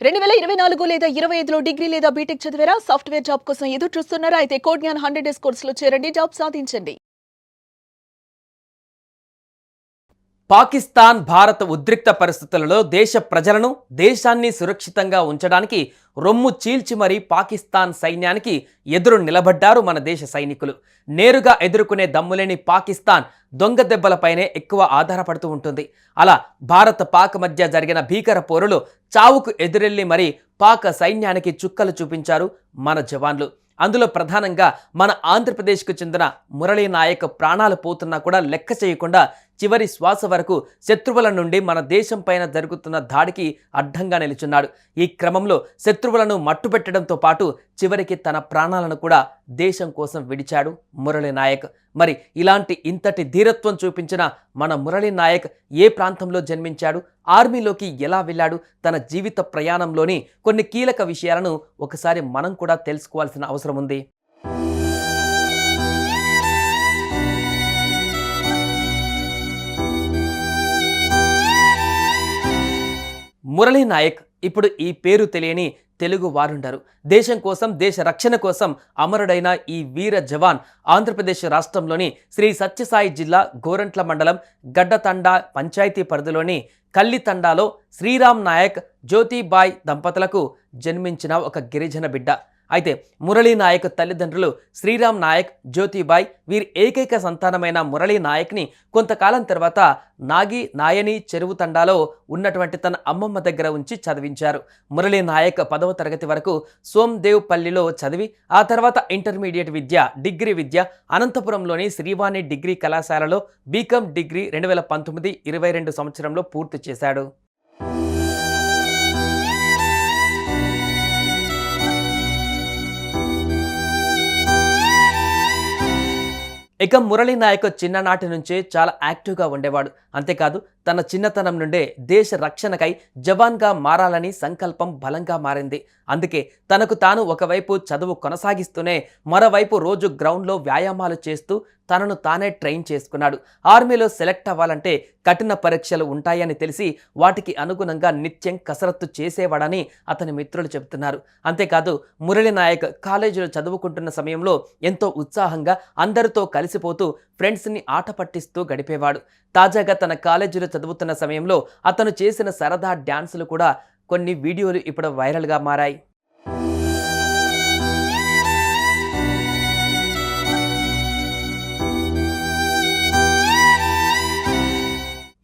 2024 లేదా 25లో డిగ్రీ లేదా బీటెక్ చదివారా? సాఫ్ట్‌వేర్ జాబ్ కోసం ఎదురు చూస్తున్నారా? అయితే కోడ్ జ్ఞాన్ 100 డేస్ కోర్సులో చేరండి. జాబ్ సాధించండి. పాకిస్తాన్ భారత్ ఉద్రిక్త పరిస్థితులలో దేశ ప్రజలను దేశాన్ని సురక్షితంగా ఉంచడానికి రొమ్ము చీల్చి మరీ పాకిస్తాన్ సైన్యానికి ఎదురు నిలబడ్డారు మన దేశ సైనికులు. నేరుగా ఎదుర్కొనే దమ్ములేని పాకిస్తాన్ దొంగ దెబ్బలపైనే ఎక్కువ ఆధారపడుతూ ఉంటుంది. అలా భారత్ పాక్ మధ్య జరిగిన భీకర పోరులో చావుకు ఎదురెళ్లి మరీ పాక్ సైన్యానికి చుక్కలు చూపించారు మన జవాన్లు. అందులో ప్రధానంగా మన ఆంధ్రప్రదేశ్కు చెందిన మురళీ నాయక్ ప్రాణాలు పోతున్నా కూడా లెక్క చేయకుండా చివరి శ్వాస వరకు శత్రువుల నుండి మన దేశం పైన జరుగుతున్న దాడికి అడ్డంగా నిలుచున్నాడు. ఈ క్రమంలో శత్రువులను మట్టుపెట్టడంతో పాటు చివరికి తన ప్రాణాలను కూడా దేశం కోసం విడిచాడు మురళీ నాయక్. మరి ఇలాంటి ఇంతటి ధీరత్వం చూపించిన మన మురళీ నాయక్ ఏ ప్రాంతంలో జన్మించాడు, ఆర్మీలోకి ఎలా వెళ్ళాడు, తన జీవిత ప్రయాణంలోని కొన్ని కీలక విషయాలను ఒకసారి మనం కూడా తెలుసుకోవాల్సిన అవసరం ఉంది. మురళీ నాయక్ ఇప్పుడు ఈ పేరు తెలియని తెలుగు వారుండరు. దేశం కోసం, దేశ రక్షణ కోసం అమరుడైన ఈ వీర జవాన్ ఆంధ్రప్రదేశ్ రాష్ట్రంలోని శ్రీ సత్యసాయి జిల్లా గోరంట్ల మండలం గడ్డతండా పంచాయతీ పరిధిలోని కల్లితండాలో శ్రీరామ్ నాయక్ జ్యోతిబాయ్ దంపతులకు జన్మించిన ఒక గిరిజన బిడ్డ. అయితే మురళీ నాయక్ తల్లిదండ్రులు శ్రీరామ్ నాయక్, జ్యోతిబాయ్. వీరి ఏకైక సంతానమైన మురళీ నాయక్ని కొంతకాలం తర్వాత నాయని చెరువు తండాలో ఉన్నటువంటి తన అమ్మమ్మ దగ్గర ఉంచి చదివించారు. మురళీ నాయక్ 10వ తరగతి వరకు సోమ్దేవ్ పల్లిలో చదివి ఆ తర్వాత ఇంటర్మీడియట్ విద్య, డిగ్రీ విద్య అనంతపురంలోని శ్రీవాణి డిగ్రీ కళాశాలలో బీకామ్ డిగ్రీ 2019-22 సంవత్సరంలో పూర్తి చేశాడు. ఇక మురళీ నాయక్ చిన్ననాటి నుంచే చాలా యాక్టివ్గా ఉండేవాడు. అంతేకాదు తన చిన్నతనం నుండే దేశ రక్షణకై జవాన్గా మారాలని సంకల్పం బలంగా మారింది. అందుకే తనకు తాను ఒకవైపు చదువు కొనసాగిస్తూనే మరోవైపు రోజు గ్రౌండ్లో వ్యాయామాలు చేస్తూ తనను తానే ట్రైన్ చేసుకున్నాడు. ఆర్మీలో సెలెక్ట్ అవ్వాలంటే కఠిన పరీక్షలు ఉంటాయని తెలిసి వాటికి అనుగుణంగా నిత్యం కసరత్తు చేసేవాడని అతని మిత్రులు చెబుతున్నారు. అంతేకాదు మురళీ నాయక్ కాలేజీలో చదువుకుంటున్న సమయంలో ఎంతో ఉత్సాహంగా అందరితో కలిసిపోతూ ఫ్రెండ్స్ని ఆట పట్టిస్తూ గడిపేవాడు. తాజాగా తన కాలేజీలో చదువుతున్న సమయంలో అతను చేసిన సరదా డ్యాన్సులు కూడా కొన్ని వీడియోలు ఇప్పుడు వైరల్గా మారాయి.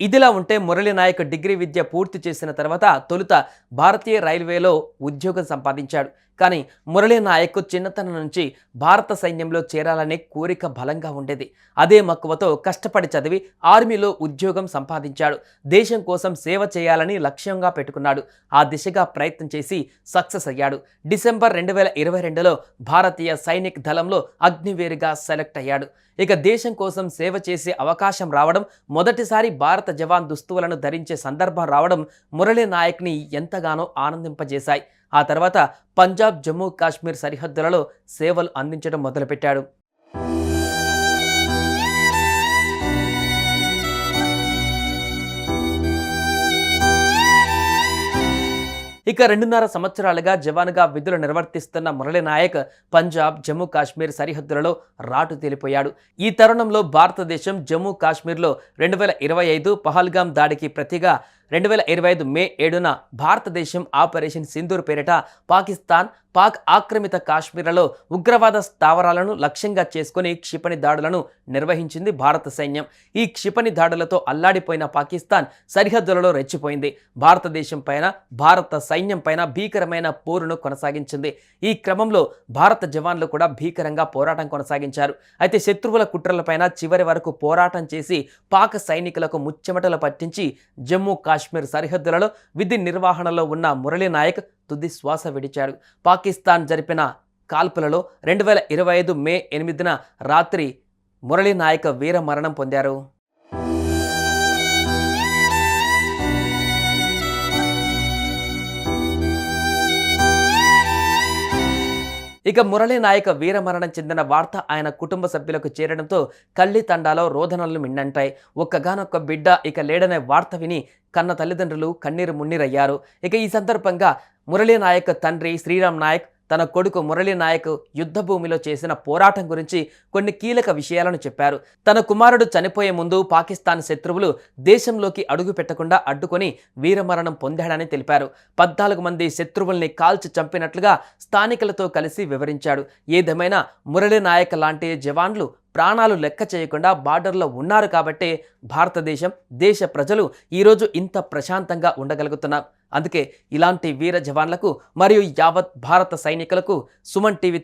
ఇదిలా ఉంటే మురళీ నాయక్ డిగ్రీ విద్య పూర్తి చేసిన తర్వాత తొలుత భారతీయ రైల్వేలో ఉద్యోగం సంపాదించాడు. కానీ మురళీ నాయక్ చిన్నతనం నుంచి భారత సైన్యంలో చేరాలనే కోరిక బలంగా ఉండేది. అదే మక్కువతో కష్టపడి చదివి ఆర్మీలో ఉద్యోగం సంపాదించాడు. దేశం కోసం సేవ చేయాలని లక్ష్యంగా పెట్టుకున్నాడు. ఆ దిశగా ప్రయత్నం చేసి సక్సెస్ అయ్యాడు. డిసెంబర్ 2022లో భారతీయ సైనిక్ దళంలో అగ్నివీరుగా సెలెక్ట్ అయ్యాడు. ఇక దేశం కోసం సేవ చేసే అవకాశం రావడం, మొదటిసారి భారత జవాన్ దుస్తువులను ధరించే సందర్భం రావడం మురళీ నాయక్ని ఎంతగానో ఆనందింపజేశాయి. ఆ తర్వాత పంజాబ్, జమ్మూ కాశ్మీర్ సరిహద్దులలో సేవలు అందించడం మొదలుపెట్టాడు. ఇక 2.5 సంవత్సరాలుగా జవాన్గా విధులు నిర్వర్తిస్తున్న మురళీ నాయక్ పంజాబ్, జమ్మూ కాశ్మీర్ సరిహద్దులలో రాటు తేలిపోయాడు. ఈ తరుణంలో భారతదేశం జమ్మూ కాశ్మీర్లో 2025 పహల్గామ్ దాడికి ప్రతిగా 2025 మే 7న భారతదేశం ఆపరేషన్ సింధూర్ పేరిట పాక్ ఆక్రమిత కాశ్మీర్లలో ఉగ్రవాద స్థావరాలను లక్ష్యంగా చేసుకుని క్షిపణి దాడులను నిర్వహించింది భారత సైన్యం. ఈ క్షిపణి దాడులతో అల్లాడిపోయిన పాకిస్తాన్ సరిహద్దులలో రెచ్చిపోయింది. భారతదేశం పైన, భారత సైన్యం పైన భీకరమైన పోరును కొనసాగించింది. ఈ క్రమంలో భారత జవాన్లు కూడా భీకరంగా పోరాటం కొనసాగించారు. అయితే శత్రువుల కుట్రలపైన చివరి వరకు పోరాటం చేసి పాక్ సైనికులకు ముచ్చెమటలు పట్టించి జమ్మూ కాశ్మీర్ సరిహద్దులలో విధి నిర్వహణలో ఉన్న మురళీ నాయక్ తుది శ్వాస విడిచాడు. పాకిస్తాన్ జరిపిన కాల్పులలో 2025 మే 8న రాత్రి మురళీ నాయక్ వీర మరణం పొందారు. ఇక మురళీ నాయక్ వీరమరణం చెందిన వార్త ఆయన కుటుంబ సభ్యులకు చేరడంతో కల్లి తండాలో రోదనలు మిన్నంటాయి. ఒక్కగానొక్క బిడ్డ ఇక లేడనే వార్త విని కన్న తల్లిదండ్రులు కన్నీరు మున్నీరయ్యారు. ఇక ఈ సందర్భంగా మురళీ నాయక్ తండ్రి శ్రీరామ్ నాయక్ తన కొడుకు మురళీ నాయక్ యుద్ధ భూమిలో చేసిన పోరాటం గురించి కొన్ని కీలక విషయాలను చెప్పారు. తన కుమారుడు చనిపోయే ముందు పాకిస్తాన్ శత్రువులు దేశంలోకి అడుగు పెట్టకుండా అడ్డుకొని వీరమరణం పొందాడని తెలిపారు. 14 మంది శత్రువుల్ని కాల్చి చంపినట్లుగా స్థానికులతో కలిసి వివరించాడు. ఏదేమైనా మురళీ నాయక్ లాంటి జవాన్లు ప్రాణాలు లెక్క చేయకుండా బార్డర్లో ఉన్నారు కాబట్టే భారతదేశం, దేశ ప్రజలు ఈరోజు ఇంత ప్రశాంతంగా ఉండగలుగుతున్నాం. అందుకే ఇలాంటి వీర జవాన్లకు మరియు యావత్ భారత సైనికులకు సుమన్ టీవీ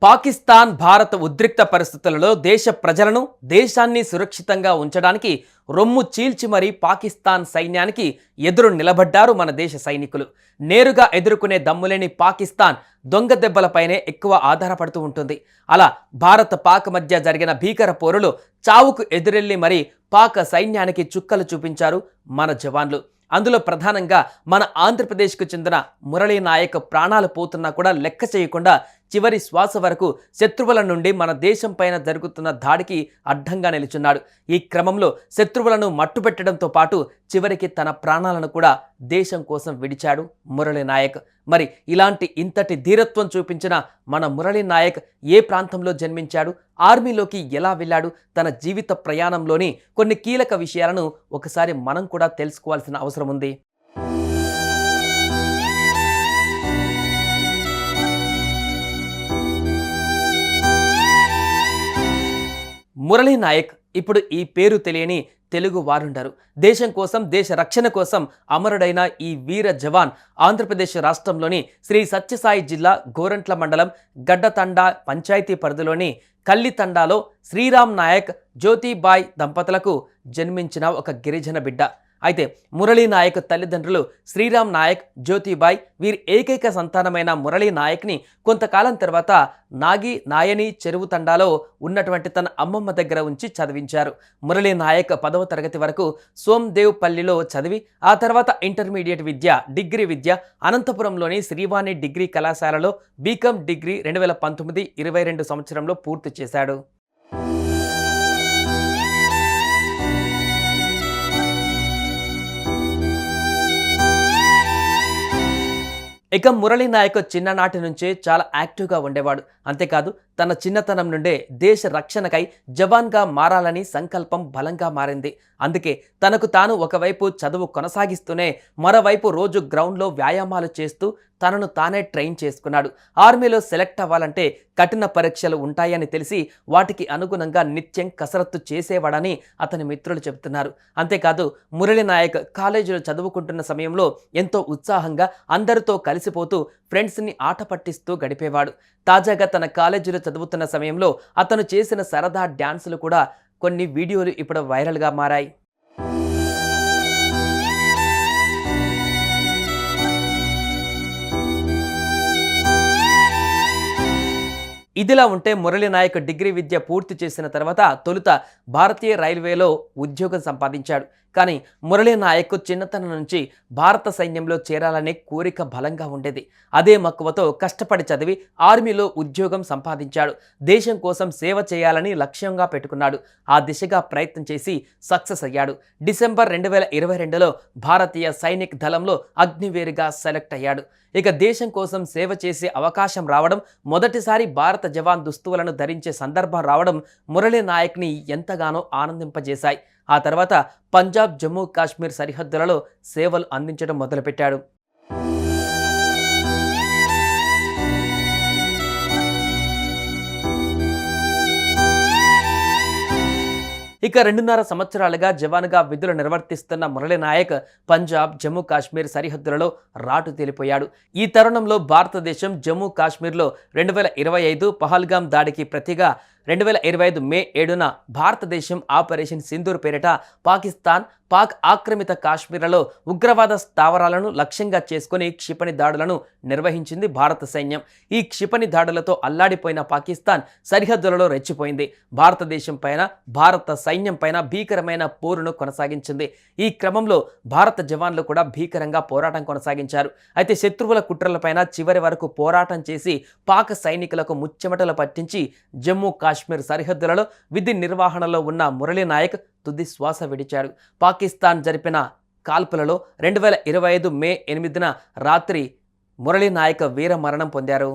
పాకిస్తాన్ భారత ఉద్రిక్త పరిస్థితులలో దేశ ప్రజలను, దేశాన్ని సురక్షితంగా ఉంచడానికి రొమ్ము చీల్చి మరీ పాకిస్తాన్ సైన్యానికి ఎదురు నిలబడ్డారు మన దేశ సైనికులు. నేరుగా ఎదుర్కొనే దమ్ములేని పాకిస్తాన్ దొంగ దెబ్బలపైనే ఎక్కువ ఆధారపడుతూ ఉంటుంది. అలా భారత పాక్ మధ్య జరిగిన భీకర పోరులో చావుకు ఎదురెళ్లి మరీ పాక్ సైన్యానికి చుక్కలు చూపించారు మన జవాన్లు. అందులో ప్రధానంగా మన ఆంధ్రప్రదేశ్కు చెందిన మురళీ నాయక్ ప్రాణాలు పోతున్నా కూడా లెక్క చేయకుండా చివరి శ్వాస వరకు శత్రువుల నుండి మన దేశం పైన జరుగుతున్న దాడికి అడ్డంగా నిలుచున్నాడు. ఈ క్రమంలో శత్రువులను మట్టుపెట్టడంతో పాటు చివరికి తన ప్రాణాలను కూడా దేశం కోసం విడిచాడు మురళీ నాయక్. మరి ఇలాంటి ఇంతటి ధీరత్వం చూపించిన మన మురళీ నాయక్ ఏ ప్రాంతంలో జన్మించాడు, ఆర్మీలోకి ఎలా వెళ్ళాడు, తన జీవిత ప్రయాణంలోని కొన్ని కీలక విషయాలను ఒకసారి మనం కూడా తెలుసుకోవాల్సిన అవసరం ఉంది. మురళీ నాయక్ ఇప్పుడు ఈ పేరు తెలియని తెలుగు వారుండరు. దేశం కోసం, దేశ రక్షణ కోసం అమరుడైన ఈ వీర జవాన్ ఆంధ్రప్రదేశ్ రాష్ట్రంలోని శ్రీ సత్యసాయి జిల్లా గోరంట్ల మండలం గడ్డతండా పంచాయతీ పరిధిలోని కల్లితండాలో శ్రీరామ్ నాయక్, జ్యోతిబాయ్ దంపతులకు జన్మించిన ఒక గిరిజన బిడ్డ. అయితే మురళీ నాయక్ తల్లిదండ్రులు శ్రీరామ్ నాయక్, జ్యోతిబాయ్ వీరి ఏకైక సంతానమైన మురళీ నాయక్ని కొంతకాలం తర్వాత నాయని చెరువు తండాలో ఉన్నటువంటి తన అమ్మమ్మ దగ్గర ఉంచి చదివించారు. మురళీ నాయక్ 10వ తరగతి వరకు సోమ్దేవ్ పల్లిలో చదివి ఆ తర్వాత ఇంటర్మీడియట్ విద్య, డిగ్రీ విద్య అనంతపురంలోని శ్రీవాణి డిగ్రీ కళాశాలలో బీకామ్ డిగ్రీ 2019-22 సంవత్సరంలో పూర్తి చేశాడు. ఇక మురళీ నాయక్ చిన్ననాటి నుంచే చాలా యాక్టివ్గా ఉండేవాడు. అంతేకాదు తన చిన్నతనం నుండే దేశ రక్షణకై జవాన్గా మారాలని సంకల్పం బలంగా మారింది. అందుకే తనకు తాను ఒకవైపు చదువు కొనసాగిస్తూనే మరోవైపు రోజు గ్రౌండ్లో వ్యాయామాలు చేస్తూ తనను తానే ట్రైన్ చేసుకున్నాడు. ఆర్మీలో సెలెక్ట్ అవ్వాలంటే కఠిన పరీక్షలు ఉంటాయని తెలిసి వాటికి అనుగుణంగా నిత్యం కసరత్తు చేసేవాడని అతని మిత్రులు చెబుతున్నారు. అంతేకాదు మురళీ నాయక్ కాలేజీలో చదువుకుంటున్న సమయంలో ఎంతో ఉత్సాహంగా అందరితో కలిసిపోతూ ఫ్రెండ్స్ని ఆట పట్టిస్తూ గడిపేవాడు. తాజాగా తన కాలేజీలో చదువుతున్న సమయంలో అతను చేసిన సరదా డ్యాన్సులు కూడా కొన్ని వీడియోలు ఇప్పుడు వైరల్గా మారాయి. ఇదిలా ఉంటే మురళీ నాయక్ డిగ్రీ విద్య పూర్తి చేసిన తర్వాత తొలుత భారతీయ రైల్వేలో ఉద్యోగం సంపాదించాడు. కానీ మురళీ నాయక్ చిన్నతనం నుంచి భారత సైన్యంలో చేరాలనే కోరిక బలంగా ఉండేది. అదే మక్కువతో కష్టపడి చదివి ఆర్మీలో ఉద్యోగం సంపాదించాడు. దేశం కోసం సేవ చేయాలని లక్ష్యంగా పెట్టుకున్నాడు. ఆ దిశగా ప్రయత్నం చేసి సక్సెస్ అయ్యాడు. డిసెంబర్ 2022లో భారతీయ సైనిక్ దళంలో అగ్నివేరుగా సెలెక్ట్ అయ్యాడు. ఇక దేశం కోసం సేవ చేసే అవకాశం రావడం, మొదటిసారి భారత జవాన్ దుస్తువులను ధరించే సందర్భం రావడం మురళీ నాయక్ని ఎంతగానో ఆనందింపజేశాయి. ఆ తర్వాత పంజాబ్, జమ్మూ కాశ్మీర్ సరిహద్దులలో సేవలు అందించడం మొదలుపెట్టాడు. ఇక 2.5 సంవత్సరాలుగా జవాన్గా విధులు నిర్వర్తిస్తున్న మురళీ నాయక్ పంజాబ్, జమ్మూ కాశ్మీర్ సరిహద్దులలో రాటు తేలిపోయాడు. ఈ తరుణంలో భారతదేశం జమ్మూ కాశ్మీర్లో 2025 పహల్గామ్ దాడికి ప్రతిగా 2025 మే 7న భారతదేశం ఆపరేషన్ సింధూర్ పేరిట పాక్ ఆక్రమిత కాశ్మీర్లలో ఉగ్రవాద స్థావరాలను లక్ష్యంగా చేసుకుని క్షిపణి దాడులను నిర్వహించింది భారత సైన్యం. ఈ క్షిపణి దాడులతో అల్లాడిపోయిన పాకిస్తాన్ సరిహద్దులలో రెచ్చిపోయింది. భారతదేశం పైన, భారత సైన్యం పైన భీకరమైన పోరును కొనసాగించింది. ఈ క్రమంలో భారత జవాన్లు కూడా భీకరంగా పోరాటం కొనసాగించారు. అయితే శత్రువుల కుట్రలపైన చివరి వరకు పోరాటం చేసి పాక్ సైనికులకు ముచ్చెమటలు పట్టించి జమ్మూ కాశ్మీర్ సరిహద్దులలో విధి నిర్వహణలో ఉన్న మురళీ నాయక్ తుది శ్వాస విడిచాడు. పాకిస్తాన్ జరిపిన కాల్పులలో 2025 మే 8న రాత్రి మురళీ నాయక్ వీర మరణం పొందారు.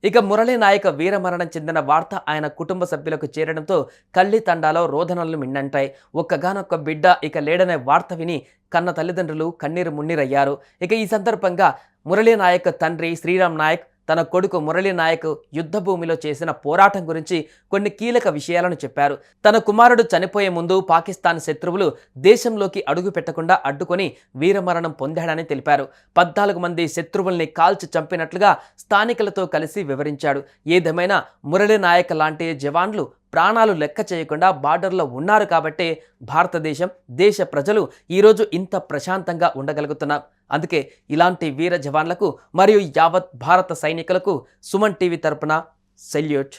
ఇక మురళీ నాయక్ వీరమరణం చెందిన వార్త ఆయన కుటుంబ సభ్యులకు చేరడంతో కల్లి తండాలో రోదనలు మిన్నంటాయి. ఒక్కగానొక్క బిడ్డ ఇక లేడనే వార్త విని కన్న తల్లిదండ్రులు కన్నీరు మున్నీరయ్యారు. ఇక ఈ సందర్భంగా మురళీ నాయక్ తండ్రి శ్రీరామ్ నాయక్ తన కొడుకు మురళీ నాయక్ యుద్ధ భూమిలో చేసిన పోరాటం గురించి కొన్ని కీలక విషయాలను చెప్పారు. తన కుమారుడు చనిపోయే ముందు పాకిస్తాన్ శత్రువులు దేశంలోకి అడుగు పెట్టకుండా అడ్డుకొని వీరమరణం పొందాడని తెలిపారు. 14 మంది శత్రువుల్ని కాల్చి చంపినట్లుగా స్థానికులతో కలిసి వివరించాడు. ఏదేమైనా మురళీ నాయక్ లాంటి జవాన్లు ప్రాణాలు లెక్క చేయకుండా బార్డర్లో ఉన్నారు కాబట్టే భారతదేశం, దేశ ప్రజలు ఈరోజు ఇంత ప్రశాంతంగా ఉండగలుగుతున్నారు. అందుకే ఇలాంటి వీర జవాన్లకు మరియు యావత్ భారత సైనికులకు సుమన్ టీవీ తరపున సెల్యూట్.